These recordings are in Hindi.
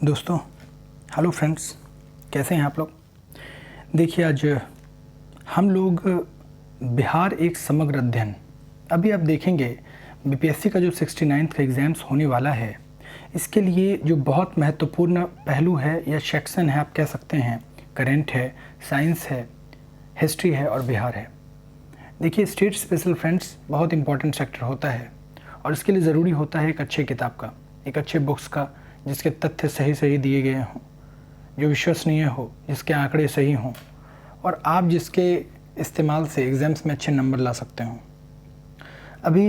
दोस्तों, हेलो फ्रेंड्स, कैसे हैं आप लोग। देखिए, आज हम लोग बिहार एक समग्र अध्ययन, अभी आप देखेंगे बीपीएससी का जो 69th का एग्ज़ाम्स होने वाला है, इसके लिए जो बहुत महत्वपूर्ण पहलू है या सेक्शन है, आप कह सकते हैं, करंट है, साइंस है, हिस्ट्री है और बिहार है। देखिए, स्टेट स्पेशल फ्रेंड्स बहुत इंपॉर्टेंट सेक्टर होता है और इसके लिए ज़रूरी होता है एक अच्छे किताब का, एक अच्छे बुक्स का, जिसके तथ्य सही दिए गए हों, जो विश्वसनीय हो, जिसके आंकड़े सही हों और आप जिसके इस्तेमाल से एग्ज़ाम्स में अच्छे नंबर ला सकते हों। अभी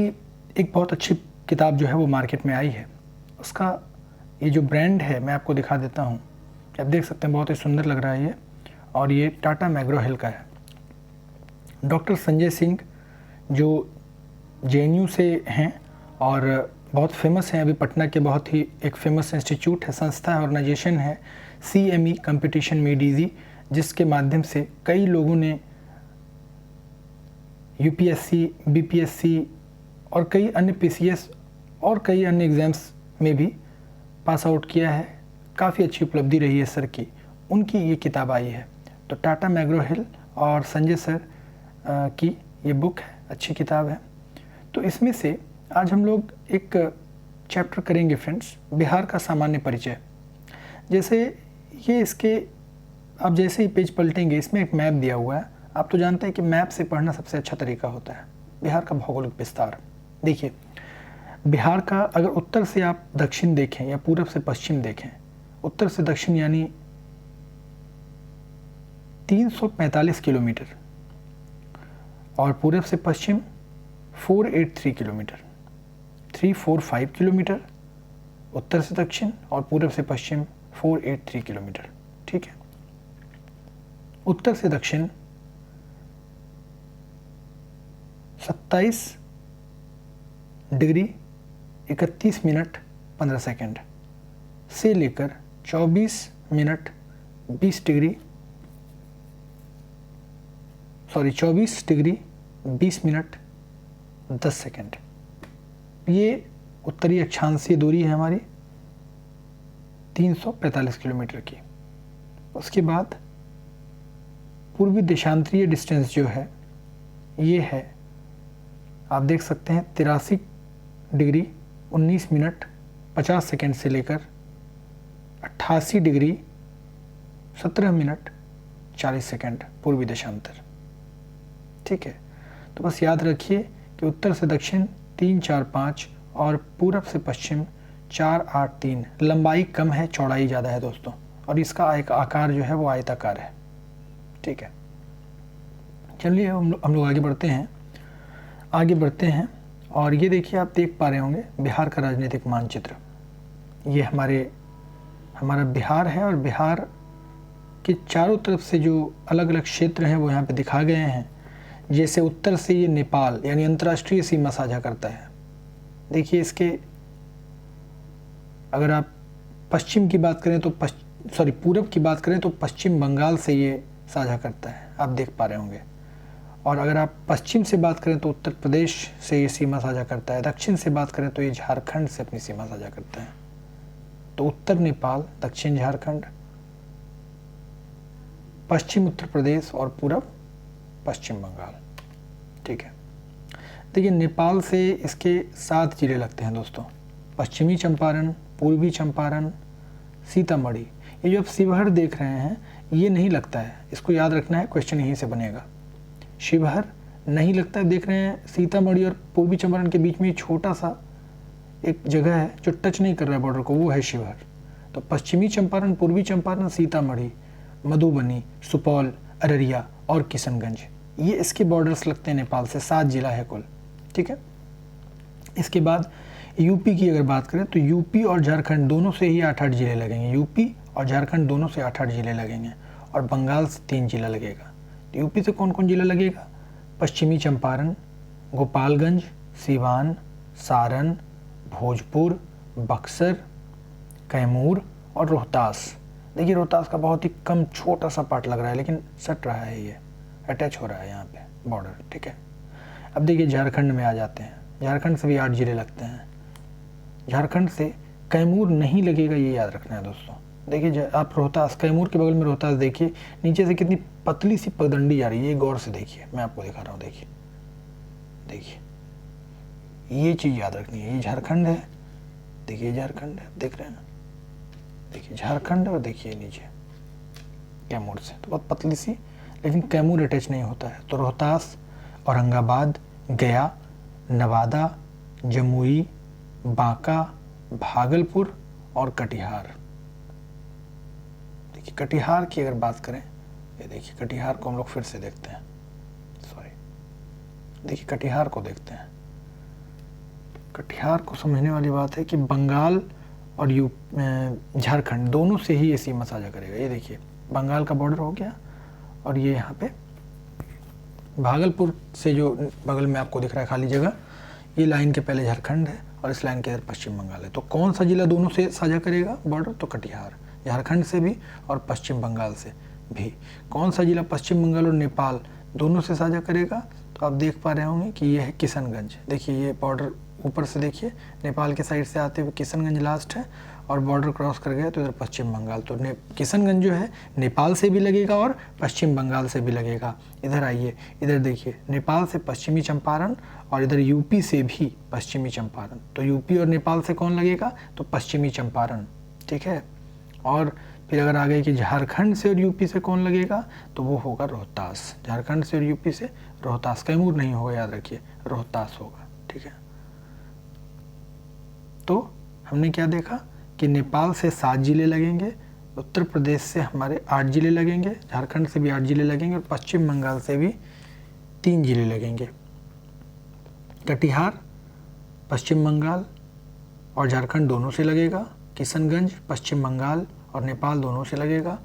एक बहुत अच्छी किताब जो है वो मार्केट में आई है, उसका ये जो ब्रांड है मैं आपको दिखा देता हूँ। आप देख सकते हैं, बहुत ही सुंदर लग रहा है ये, और ये टाटा मैग्रो हिल का है। डॉक्टर संजय सिंह जो जेएनयू से हैं और बहुत फेमस हैं, अभी पटना के बहुत ही एक फेमस इंस्टीट्यूट है, संस्था है, ऑर्गेनाइजेशन है CME कंपटीशन मेड ईजी, जिसके माध्यम से कई लोगों ने UPSC, BPSC और कई अन्य PCS और कई अन्य एग्ज़ाम्स में भी पास आउट किया है। काफ़ी अच्छी उपलब्धि रही है सर की, उनकी ये किताब आई है। तो टाटा मैग्रो हिल और संजय सर की ये बुक है, अच्छी किताब है। तो इसमें से आज हम लोग एक चैप्टर करेंगे फ्रेंड्स, बिहार का सामान्य परिचय। जैसे ये इसके आप जैसे ही पेज पलटेंगे, इसमें एक मैप दिया हुआ है। आप तो जानते हैं कि मैप से पढ़ना सबसे अच्छा तरीका होता है। बिहार का भौगोलिक विस्तार देखिए, बिहार का अगर उत्तर से आप दक्षिण देखें या पूरब से पश्चिम देखें, उत्तर से दक्षिण यानी 345 किलोमीटर और पूरब से पश्चिम 483 किलोमीटर, 345 किलोमीटर उत्तर से दक्षिण और पूरब से पश्चिम 483 किलोमीटर। ठीक है, उत्तर से दक्षिण 27 डिग्री 31 मिनट 15 सेकेंड से लेकर 24 डिग्री 20 मिनट 10 सेकेंड। ये उत्तरी अक्षांशीय दूरी है हमारी 345 किलोमीटर की। उसके बाद पूर्वी देशांतरीय डिस्टेंस जो है ये है, आप देख सकते हैं, 83 डिग्री 19 मिनट 50 सेकेंड से लेकर 88 डिग्री 17 मिनट 40 सेकेंड पूर्वी देशांतर। ठीक है, तो बस याद रखिए कि उत्तर से दक्षिण 345 और पूरब से पश्चिम 483। लंबाई कम है, चौड़ाई ज़्यादा है दोस्तों, और इसका एक आकार जो है वो आयताकार है। ठीक है, चलिए हम लोग आगे बढ़ते हैं। और ये देखिए, आप देख पा रहे होंगे बिहार का राजनीतिक मानचित्र। ये हमारा बिहार है और बिहार के चारों तरफ से जो अलग अलग क्षेत्र हैं वो यहाँ पे दिखा गए हैं। जैसे उत्तर से ये नेपाल यानी अंतर्राष्ट्रीय सीमा साझा करता है। देखिए, इसके अगर आप पश्चिम की बात करें तो पूरब की बात करें तो पश्चिम बंगाल से ये साझा करता है, आप देख पा रहे होंगे। और अगर आप पश्चिम से बात करें तो उत्तर प्रदेश से ये सीमा साझा करता है। दक्षिण से बात करें तो ये झारखंड से अपनी सीमा साझा करता है। तो उत्तर नेपाल, दक्षिण झारखंड, पश्चिम उत्तर प्रदेश और पूरब पश्चिम बंगाल। ठीक है, देखिए, नेपाल से इसके 7 जिले लगते हैं दोस्तों, पश्चिमी चंपारण, पूर्वी चंपारण, सीतामढ़ी। ये जो आप शिवहर देख रहे हैं ये नहीं लगता है, इसको याद रखना है, क्वेश्चन यहीं से बनेगा। शिवहर नहीं लगता है, देख रहे हैं सीतामढ़ी और पूर्वी चंपारण के बीच में छोटा सा एक जगह है जो टच नहीं कर रहा है बॉर्डर को, वो है शिवहर। तो पश्चिमी चंपारण, पूर्वी चंपारण, सीतामढ़ी, मधुबनी, सुपौल, अररिया और किशनगंज, ये इसके बॉर्डर्स लगते हैं नेपाल से। 7 जिला है कुल। ठीक है, इसके बाद यूपी की अगर बात करें तो यूपी और झारखंड दोनों से ही 8-8 जिले लगेंगे। यूपी और झारखंड दोनों से 8-8 जिले लगेंगे और बंगाल से 3 जिला लगेगा। तो यूपी से कौन कौन जिला लगेगा? पश्चिमी चंपारण, गोपालगंज, सिवान, सारण, भोजपुर, बक्सर, कैमूर और रोहतास। देखिए, रोहतास का बहुत ही कम छोटा सा पार्ट लग रहा है, लेकिन सट रहा है, ये अटैच हो रहा है यहाँ पे बॉर्डर। ठीक है, अब देखिए झारखंड में आ जाते हैं। झारखंड से भी 8 जिले लगते हैं। झारखंड से कैमूर नहीं लगेगा, ये याद रखना है दोस्तों। देखिए आप रोहतास, कैमूर के बगल में रोहतास देखिए, नीचे से कितनी पतली सी पगडंडी जा रही है, ये गौर से देखिए, मैं आपको दिखा रहा हूँ। देखिए देखिए ये चीज़ याद रखनी है। ये झारखंड है, देखिए झारखंड है, देख रहे हैं ना, देखिए झारखंड, और देखिए नीचे कैमूर से तो बहुत पतली सी, लेकिन कैमूर अटैच नहीं होता है। तो रोहतास, औरंगाबाद, गया, नवादा, जमुई, बांका, भागलपुर और कटिहार। देखिए कटिहार की अगर बात करें, ये देखिए कटिहार को हम लोग फिर से देखते हैं, सॉरी, देखिए कटिहार को देखते हैं। कटिहार को समझने वाली बात है कि बंगाल और झारखंड दोनों से ही ये सीमा साझा करेगा। ये देखिए बंगाल का बॉर्डर हो गया, और ये यहाँ पे भागलपुर से जो बगल में आपको दिख रहा है खाली जगह, ये लाइन के पहले झारखंड है और इस लाइन के इधर पश्चिम बंगाल है। तो कौन सा जिला दोनों से साझा करेगा बॉर्डर? तो कटिहार, झारखंड से भी और पश्चिम बंगाल से भी। कौन सा जिला पश्चिम बंगाल और नेपाल दोनों से साझा करेगा? तो आप देख पा रहे होंगे कि ये है किशनगंज। देखिए ये बॉर्डर ऊपर से देखिए, नेपाल के साइड से आते हुए किशनगंज लास्ट है, और बॉर्डर क्रॉस कर गया तो इधर पश्चिम बंगाल। तो किशनगंज जो है नेपाल से भी लगेगा और पश्चिम बंगाल से भी लगेगा। इधर आइए, इधर देखिए, नेपाल से पश्चिमी चंपारण और इधर यूपी से भी पश्चिमी चंपारण। तो यूपी और नेपाल से कौन लगेगा? तो पश्चिमी चंपारण, ठीक है। और फिर अगर आ गए कि झारखंड से और यूपी से कौन लगेगा, तो वो होगा रोहतास। झारखंड से और यूपी से रोहतास, कैमूर नहीं होगा, याद रखिए, रोहतास होगा, ठीक है। तो हमने क्या देखा कि नेपाल से 7 जिले लगेंगे, उत्तर प्रदेश से हमारे 8 जिले लगेंगे, झारखंड से भी 8 जिले लगेंगे और पश्चिम बंगाल से भी 3 जिले लगेंगे। कटिहार पश्चिम बंगाल और झारखंड दोनों से लगेगा, किशनगंज पश्चिम बंगाल और नेपाल दोनों से लगेगा,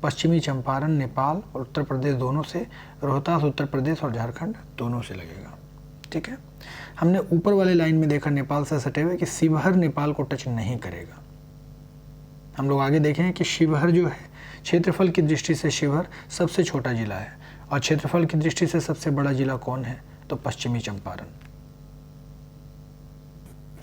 पश्चिमी चंपारण नेपाल और उत्तर प्रदेश दोनों से, रोहतास उत्तर प्रदेश और झारखंड दोनों से लगेगा, ठीक है। हमने ऊपर वाले लाइन में देखा नेपाल से सटे हुए कि शिवहर नेपाल को टच नहीं करेगा। हम लोग आगे देखें कि शिवहर जो है, क्षेत्रफल की दृष्टि से शिवहर सबसे छोटा जिला है, और क्षेत्रफल की दृष्टि से सबसे बड़ा जिला कौन है? तो पश्चिमी चंपारण।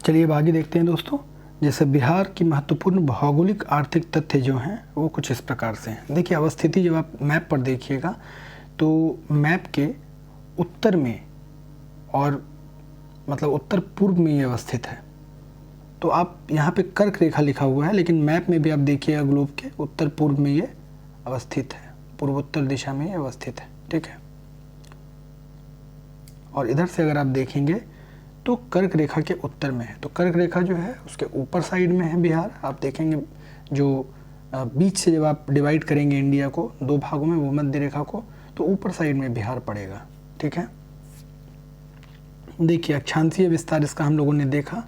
चलिए अब आगे देखते हैं दोस्तों। जैसे बिहार की महत्वपूर्ण भौगोलिक आर्थिक तथ्य जो हैं वो कुछ इस प्रकार से हैं। देखिए अवस्थिति जब आप मैप पर देखिएगा तो मैप के उत्तर में और मतलब उत्तर पूर्व में ये अवस्थित है। तो आप यहाँ पे कर्क रेखा लिखा हुआ है, लेकिन मैप में भी आप देखिएगा ग्लोब के उत्तर पूर्व में ये अवस्थित है, पूर्वोत्तर दिशा में ये अवस्थित है, ठीक है। और इधर से अगर आप देखेंगे तो कर्क रेखा के उत्तर में है। तो कर्क रेखा जो है उसके ऊपर साइड में है बिहार। आप देखेंगे जो बीच से जब आप डिवाइड करेंगे इंडिया को 2 भागों में, भूमध्य रेखा को, तो ऊपर साइड में बिहार पड़ेगा, ठीक है। देखिए अक्षांशीय विस्तार इसका हम लोगों ने देखा,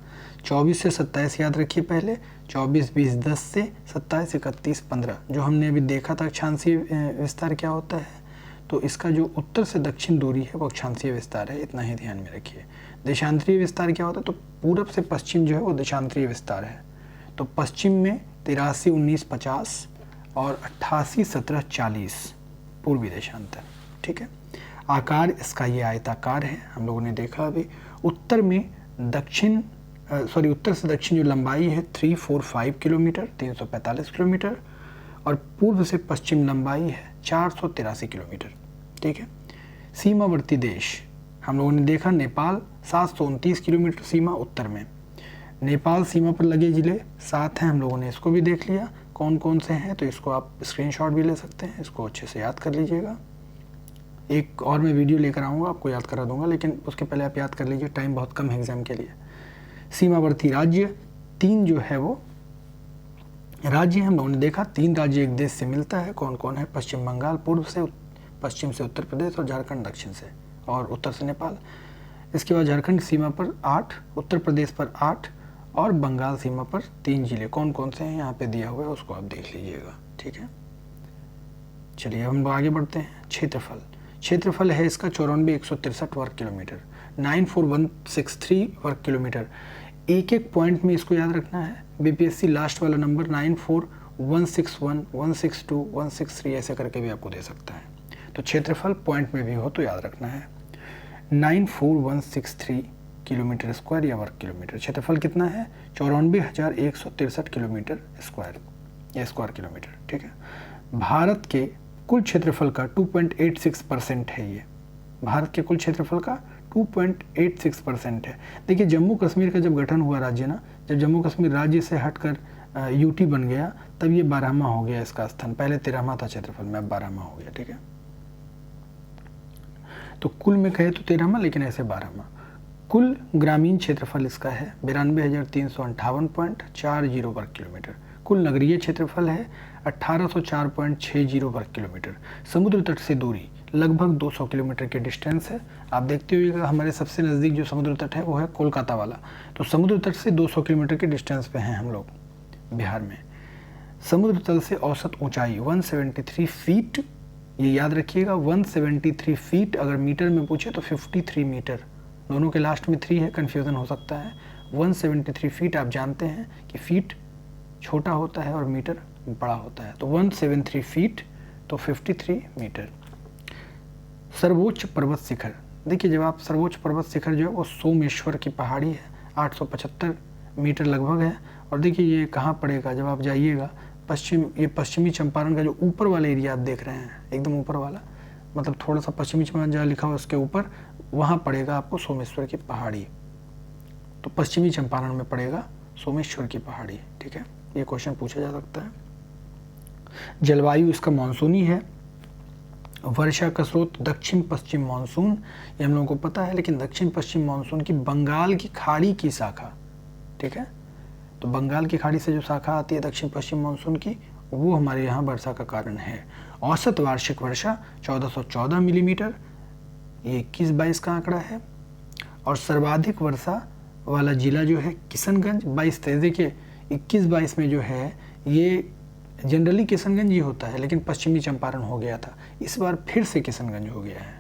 24 से 27 याद रखिए पहले, 24, 20, 10 से 27, 31, 15 जो हमने अभी देखा था अक्षांशीय विस्तार क्या होता है। तो इसका जो उत्तर से दक्षिण दूरी है वो अक्षांशीय विस्तार है, इतना ही ध्यान में रखिए। देशांतरीय विस्तार क्या होता है? तो पूरब से पश्चिम जो है वो देशांतरीय विस्तार है। तो पश्चिम में 83, 19, 50 और 88, 17, 40 पूर्वी देशांतर, ठीक है। आकार इसका ये आयताकार है, हम लोगों ने देखा अभी। उत्तर में उत्तर से दक्षिण जो लंबाई है 345 किलोमीटर, 345 किलोमीटर, और पूर्व से पश्चिम लंबाई है 483 किलोमीटर, ठीक है। सीमावर्ती देश हम लोगों ने देखा, नेपाल 729 किलोमीटर सीमा उत्तर में। नेपाल सीमा पर लगे जिले 7 हैं, हम लोगों ने इसको भी देख लिया कौन कौन से हैं। तो इसको आप स्क्रीनशॉट भी ले सकते हैं, इसको अच्छे से याद कर लीजिएगा। एक और मैं वीडियो लेकर आऊँगा, आपको याद करा दूंगा, लेकिन उसके पहले आप याद कर लीजिए, टाइम बहुत कम है एग्जाम के लिए। सीमावर्ती राज्य 3 जो है वो राज्य हम लोगों ने देखा, 3 राज्य एक देश से मिलता है। कौन कौन है? पश्चिम बंगाल पूर्व से, पश्चिम से उत्तर प्रदेश और झारखंड दक्षिण से, और उत्तर से नेपाल। इसके बाद झारखंड सीमा पर 8, उत्तर प्रदेश पर 8 और बंगाल सीमा पर 3 जिले। कौन कौन से हैं यहाँ पे दिया हुआ है, उसको आप देख लीजिएगा, ठीक है। चलिए हम आगे बढ़ते हैं। क्षेत्रफल है इसका 94,163 वर्ग किलोमीटर, 94,163 वर्ग किलोमीटर। एक एक पॉइंट में इसको याद रखना है। बीपीएससी लास्ट वाला नंबर 94,161, 162, 163 ऐसे करके भी आपको दे सकता है। तो क्षेत्रफल पॉइंट में भी हो तो याद रखना है। 94,163 किलोमीटर स्क्वायर या वर्ग किलोमीटर। क्षेत्रफल कितना है? 94,163 किलोमीटर स्क्वायर या स्क्वायर किलोमीटर। ठीक है, भारत के कुल क्षेत्रफल का 2.86% है ये। भारत के कुल क्षेत्रफल का 2.86% है। देखिए जम्मू कश्मीर का जब गठन हुआ राज्य ना, जब जम्मू कश्मीर राज्य से हटकर यूटी बन गया तब ये 12वां हो गया इसका स्थान। पहले 13वां था क्षेत्रफल में, अब 12वां हो गया। ठीक है, तो कुल में कहे तो 13वां, लेकिन ऐसे 12वां। कुल ग्रामीण क्षेत्रफल इसका है 92,358.40 वर्ग किलोमीटर। कुल नगरीय क्षेत्रफल है 1804.60 वर्ग किलोमीटर। समुद्र तट से दूरी लगभग 200 किलोमीटर के डिस्टेंस है। आप देखते हुए हमारे सबसे नज़दीक जो समुद्र तट है वो है कोलकाता वाला, तो समुद्र तट से 200 किलोमीटर के डिस्टेंस पे हैं हम लोग बिहार में। समुद्र तल से औसत ऊंचाई 173 फीट, ये याद रखिएगा 173 फीट। अगर मीटर में पूछे तो 53 मीटर, दोनों के लास्ट में 3 है, कन्फ्यूज़न हो सकता है। 173 फीट, आप जानते हैं कि फीट छोटा होता है और मीटर बड़ा होता है, तो 173 फीट तो 53 मीटर। सर्वोच्च पर्वत शिखर, देखिए जब आप सर्वोच्च पर्वत शिखर जो है वो सोमेश्वर की पहाड़ी है, 875 मीटर लगभग है। और देखिए ये कहाँ पड़ेगा, जब आप जाइएगा ये पश्चिमी चंपारण का जो ऊपर वाला एरिया आप देख रहे हैं, एकदम ऊपर वाला, मतलब थोड़ा सा पश्चिमी चंपारण जहाँ लिखा हुआ उसके ऊपर, वहाँ पड़ेगा आपको सोमेश्वर की पहाड़ी। तो पश्चिमी चंपारण में पड़ेगा सोमेश्वर की पहाड़ी। ठीक है, ये क्वेश्चन पूछा जा सकता है। जलवायु इसका मानसूनी है। वर्षा का स्रोत दक्षिण पश्चिम मानसून, ये हम लोगों को पता है, लेकिन दक्षिण पश्चिम मानसून की बंगाल की खाड़ी की शाखा, ठीक है, तो बंगाल की खाड़ी से जो शाखा आती है दक्षिण पश्चिम मानसून की, वो हमारे यहाँ वर्षा का कारण है। औसत वार्षिक वर्षा 1414 मिलीमीटर, ये 21-22 का आंकड़ा है। और सर्वाधिक वर्षा वाला जिला जो है किशनगंज 22-23। देखिए 21-22 में जो है ये जनरली किशनगंज ही होता है, लेकिन पश्चिमी चंपारण हो गया था, इस बार फिर से किशनगंज हो गया है।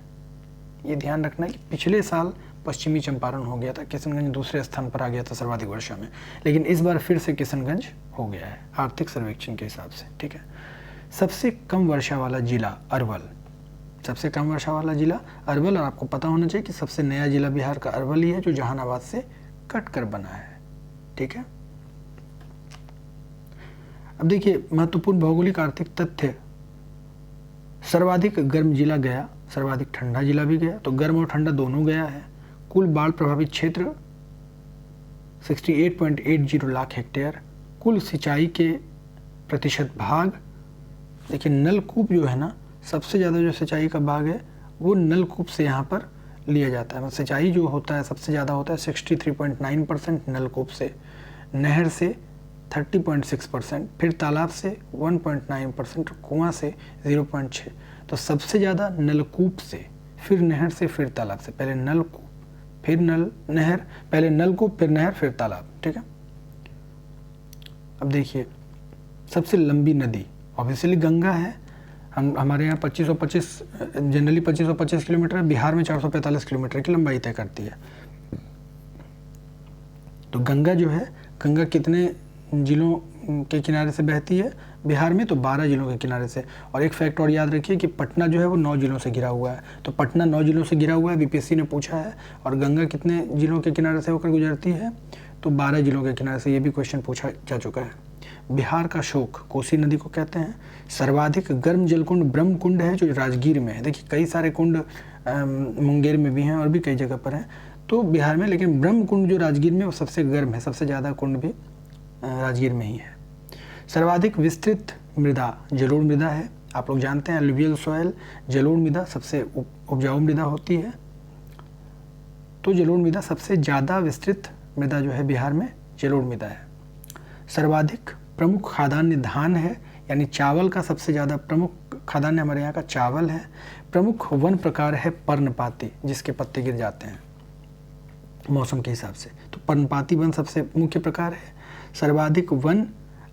ये ध्यान रखना कि पिछले साल पश्चिमी चंपारण हो गया था, किशनगंज दूसरे स्थान पर आ गया था सर्वाधिक वर्षा में, लेकिन इस बार फिर से किशनगंज हो गया है आर्थिक सर्वेक्षण के हिसाब से। ठीक है, सबसे कम वर्षा वाला जिला अरवल, सबसे कम वर्षा वाला जिला अरवल। और आपको पता होना चाहिए कि सबसे नया जिला बिहार का अरवल ही है, जो जहानाबाद से कट कर बना है। ठीक है, अब देखिए महत्वपूर्ण भौगोलिक आर्थिक तथ्य, सर्वाधिक गर्म जिला गया, सर्वाधिक ठंडा जिला भी गया, तो गर्म और ठंडा दोनों गया है। कुल बाढ़ प्रभावित क्षेत्र 68.80 लाख हेक्टेयर। कुल सिंचाई के प्रतिशत भाग, देखिए नलकूप जो है ना, सबसे ज़्यादा जो सिंचाई का भाग है वो नलकूप से यहाँ पर लिया जाता है। मतलब सिंचाई जो होता है सबसे ज़्यादा होता है 63.9% नलकूप से, नहर से 30.6%, फिर तालाब से 1.9%, कुआं से 0.6। तो सबसे ज़्यादा नलकूप से, फिर नहर से, फिर तालाब से। पहले नलकूप फिर नहर, पहले नलकूप फिर नहर फिर तालाब। ठीक है, अब देखिए सबसे लंबी नदी ऑब्वियसली गंगा है। हमारे यहाँ 2525 जनरली 2525 किलोमीटर है, बिहार में 445 किलोमीटर की लंबाई तय करती है। तो गंगा जो है, गंगा कितने जिलों के किनारे से बहती है बिहार में? तो 12 जिलों के किनारे से। और एक फैक्ट और याद रखिए कि पटना जो है वो 9 जिलों से घिरा हुआ है। तो पटना 9 जिलों से घिरा हुआ है, बीपीएससी ने पूछा है। और गंगा कितने जिलों के किनारे से होकर गुजरती है? तो 12 जिलों के किनारे से, ये भी क्वेश्चन पूछा जा चुका है। बिहार का शोक कोसी नदी को कहते हैं। सर्वाधिक गर्म जलकुंड ब्रह्म कुंड है, जो राजगीर में है। देखिए कई सारे कुंड मुंगेर में भी हैं और भी कई जगह पर हैं तो बिहार में, लेकिन ब्रह्म कुंड जो राजगीर में वो सबसे गर्म है, सबसे ज़्यादा कुंड भी राजगीर में ही है। सर्वाधिक विस्तृत मृदा जलोढ़ मृदा है। आप लोग जानते हैं एलुवियल सॉइल, जलोढ़ मृदा सबसे उपजाऊ मृदा होती है। तो जलोढ़ मृदा सबसे ज़्यादा विस्तृत मृदा जो है बिहार में जलोढ़ मृदा है। सर्वाधिक प्रमुख खाद्यान्न धान है, यानी चावल का सबसे ज़्यादा प्रमुख खाद्यान्न हमारे यहाँ का चावल है। प्रमुख वन प्रकार है पर्णपाती, जिसके पत्ते गिर जाते हैं मौसम के हिसाब से। तो पर्णपाती वन सबसे मुख्य प्रकार है। सर्वाधिक वन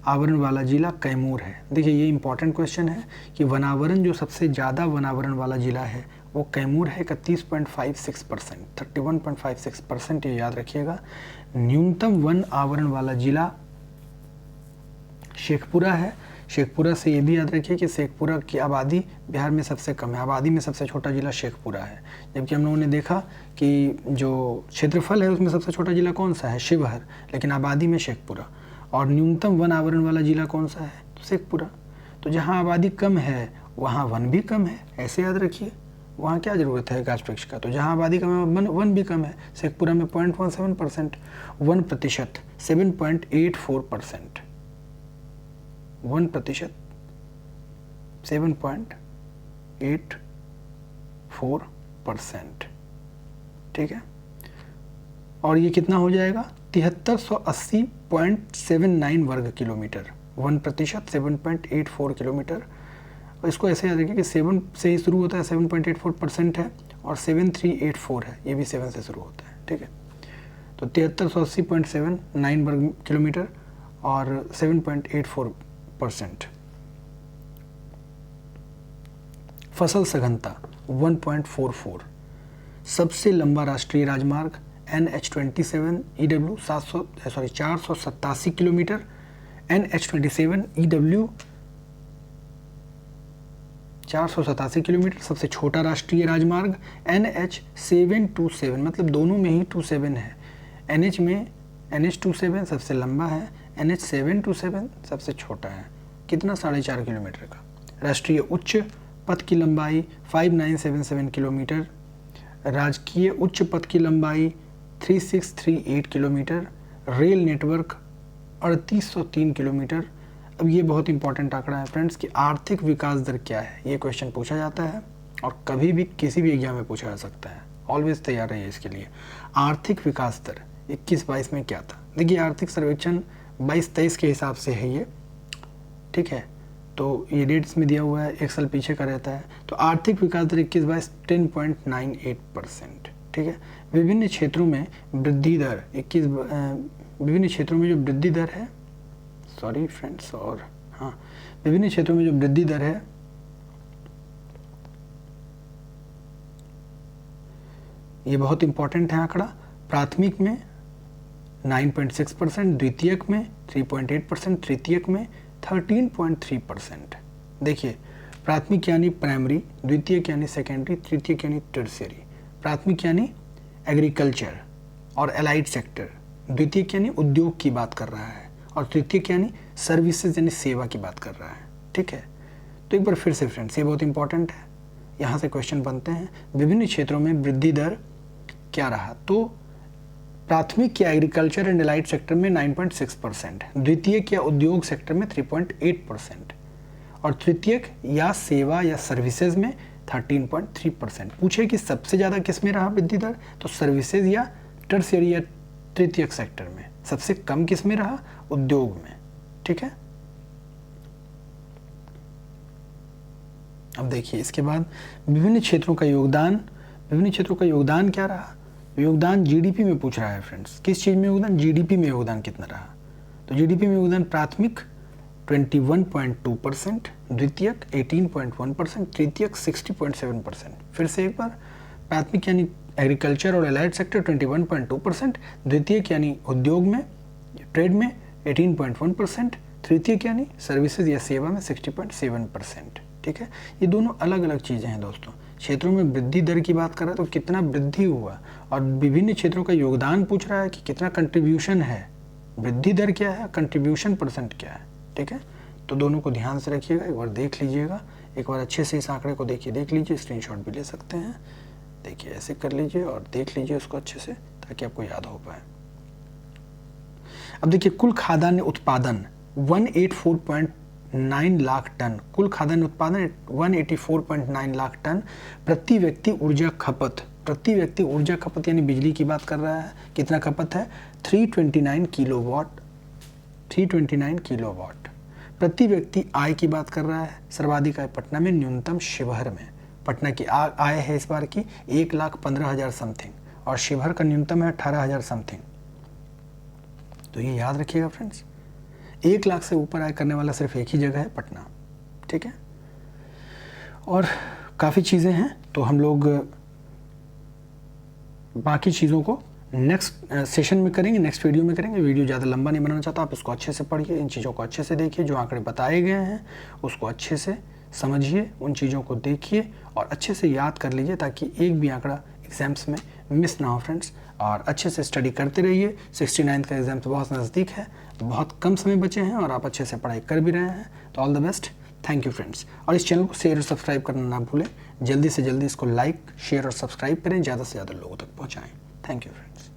आवरण वाला जिला कैमूर है। देखिए ये इंपॉर्टेंट क्वेश्चन है कि वनावरण जो सबसे ज़्यादा वनावरण वाला जिला है वो कैमूर है, 31.56%, 31.56%, ये याद रखिएगा। न्यूनतम वन आवरण वाला जिला शेखपुरा है, शेखपुरा से ये भी याद रखिए कि शेखपुरा की आबादी बिहार में सबसे कम है, आबादी में सबसे छोटा जिला शेखपुरा है। जबकि हम लोगों ने देखा कि जो क्षेत्रफल है उसमें सबसे छोटा जिला कौन सा है, शिवहर, लेकिन आबादी में शेखपुरा। और न्यूनतम वन आवरण वाला जिला कौन सा है, तो शेखपुरा। तो जहाँ आबादी कम है वहाँ वन भी कम है, ऐसे याद रखिए। वहाँ क्या ज़रूरत है गाछ वृक्ष का, तो जहाँ आबादी कम है वन भी कम है। शेखपुरा में 0.17%, 1%, 7.84%, 1%, 7.84%, ठीक है। और ये कितना हो जाएगा, 7380.79 वर्ग किलोमीटर, 1%, 7.84 किलोमीटर। और इसको ऐसे याद रखिए कि 7 से ही शुरू होता है, 7.84% है, और 7384 है, ये भी 7 से शुरू होता है, ठीक है। तो 7380.79 वर्ग किलोमीटर और 7.84%। फसल सघनता 1.44। सबसे लंबा राष्ट्रीय राजमार्ग NH27 EW 487 kilometre, NH27 EW 487 kilometre. सबसे छोटा राष्ट्रीय राजमार्ग NH727, मतलब दोनों में ही 27 है। NH में NH27 सबसे लंबा है, NH727 सबसे छोटा है। कितना, 4.5 किलोमीटर का। राष्ट्रीय उच्च पथ की लंबाई 5977 किलोमीटर, राजकीय उच्च पथ की लंबाई 3638 किलोमीटर, रेल नेटवर्क 3803 किलोमीटर। अब ये बहुत इंपॉर्टेंट आंकड़ा है फ्रेंड्स कि आर्थिक विकास दर क्या है, ये क्वेश्चन पूछा जाता है और कभी भी किसी भी एग्जाम में पूछा जा सकता है। ऑलवेज तैयार रहिए इसके लिए। आर्थिक विकास दर 21-22 में क्या था, देखिए आर्थिक सर्वेक्षण 22-23 के हिसाब से है ये, ठीक है। तो ये डेट्स में दिया हुआ है, एक साल पीछे का रहता है। तो आर्थिक विकास दर 21-22 10.98%, ठीक है। विभिन्न क्षेत्रों में वृद्धि दर विभिन्न क्षेत्रों में जो वृद्धि दर है, सॉरी फ्रेंड्स, और हाँ, विभिन्न क्षेत्रों में जो वृद्धि दर है ये बहुत इंपॉर्टेंट है आंकड़ा। प्राथमिक में 9.6%, द्वितीयक में 3.8%, तृतीयक में 13.3%। देखिए प्राथमिक यानी प्राइमरी, द्वितीयक यानी सेकेंडरी, तृतीयक यानी टर्शियरी। प्राथमिक यानी एग्रीकल्चर और एलाइड सेक्टर, द्वितीयक यानी उद्योग की बात कर रहा है, और तृतीयक यानी सर्विसेज यानी सेवा की बात कर रहा है, ठीक है। तो एक बार फिर से फ्रेंड्स, ये बहुत इंपॉर्टेंट है, यहाँ से क्वेश्चन बनते हैं। विभिन्न क्षेत्रों में वृद्धि दर क्या रहा, तो प्राथमिक या एग्रीकल्चर एंड एलाइड सेक्टर में 9.6%, द्वितीयक या उद्योग सेक्टर में 3.8%, और तृतीयक या सेवा या सर्विसेज में 13.3%। पूछे कि सबसे ज़्यादा किस में रहा वृद्धि दर, तो सर्विसेज या टर्शियरी या तृतीयक सेक्टर में। सबसे कम किस में रहा, उद्योग में, ठीक है। अब देखिए इसके बाद विभिन्न क्षेत्रों का योगदान क्या रहा। योगदान जीडीपी में पूछ रहा है फ्रेंड्स, किस चीज़ में योगदान, जीडीपी में योगदान कितना रहा। तो जीडीपी में योगदान प्राथमिक 21.2%, द्वितीयक 18.1%, तृतीयक 60.7%। फिर से एक बार, प्राथमिक यानी एग्रीकल्चर और एलाइड सेक्टर 21.2%, द्वितीयक यानी उद्योग में ट्रेड में 18.1%, तृतीयक यानी सर्विसेज या सेवा में 60.7%, ठीक है। ये दोनों अलग अलग चीज़ें हैं दोस्तों। क्षेत्रों में वृद्धि दर की बात कर रहा है तो कितना वृद्धि हुआ, और विभिन्न क्षेत्रों का योगदान पूछ रहा है कि कितना कंट्रीब्यूशन है। वृद्धि दर क्या है, कंट्रीब्यूशन परसेंट क्या है, ठीक है। तो दोनों को ध्यान से रखिएगा, एक बार देख लीजिएगा, एक बार अच्छे से इस आंकड़े को देख लीजिए, स्क्रीनशॉट भी ले सकते हैं। देखिए ऐसे कर लीजिए और देख लीजिए उसको अच्छे से, ताकि आपको याद हो पाए। अब देखिए कुल खाद्यान्न उत्पादन 184.9 लाख टन, कुल खाद्यान्न उत्पादन 184.9 लाख टन। प्रति व्यक्ति ऊर्जा खपत, प्रति व्यक्ति ऊर्जा खपत यानी बिजली की बात कर रहा है, कितना खपत है, 329 किलोवाट, 329 किलोवाट। प्रति व्यक्ति आय की बात कर रहा है, सर्वाधिक आय पटना में, न्यूनतम शिवहर में। पटना की आय है इस बार की 1,15,000 समथिंग, और शिवहर का न्यूनतम है 18,000 समथिंग। तो ये याद रखिएगा फ्रेंड्स, 1 लाख से ऊपर आय करने वाला सिर्फ एक ही जगह है, पटना, ठीक है। और काफ़ी चीज़ें हैं, तो हम लोग बाकी चीज़ों को नेक्स्ट सेशन में करेंगे, नेक्स्ट वीडियो में करेंगे। वीडियो ज़्यादा लंबा नहीं बनाना चाहता, आप इसको अच्छे से पढ़िए, इन चीज़ों को अच्छे से देखिए, जो आंकड़े बताए गए हैं उसको अच्छे से समझिए, उन चीज़ों को देखिए और अच्छे से याद कर लीजिए ताकि एक भी आंकड़ा एग्ज़ाम्स में मिस ना हो फ्रेंड्स। और अच्छे से स्टडी करते रहिए। 69th का एग्ज़ाम तो बहुत नज़दीक है, बहुत कम समय बचे हैं और आप अच्छे से पढ़ाई कर भी रहे हैं, तो all the best. Thank you friends. और इस चैनल को शेयर और सब्सक्राइब करना ना भूलें। जल्दी से जल्दी इसको लाइक, शेयर और सब्सक्राइब करें, ज़्यादा से ज़्यादा लोगों तक पहुँचाएँ। Thank you friends.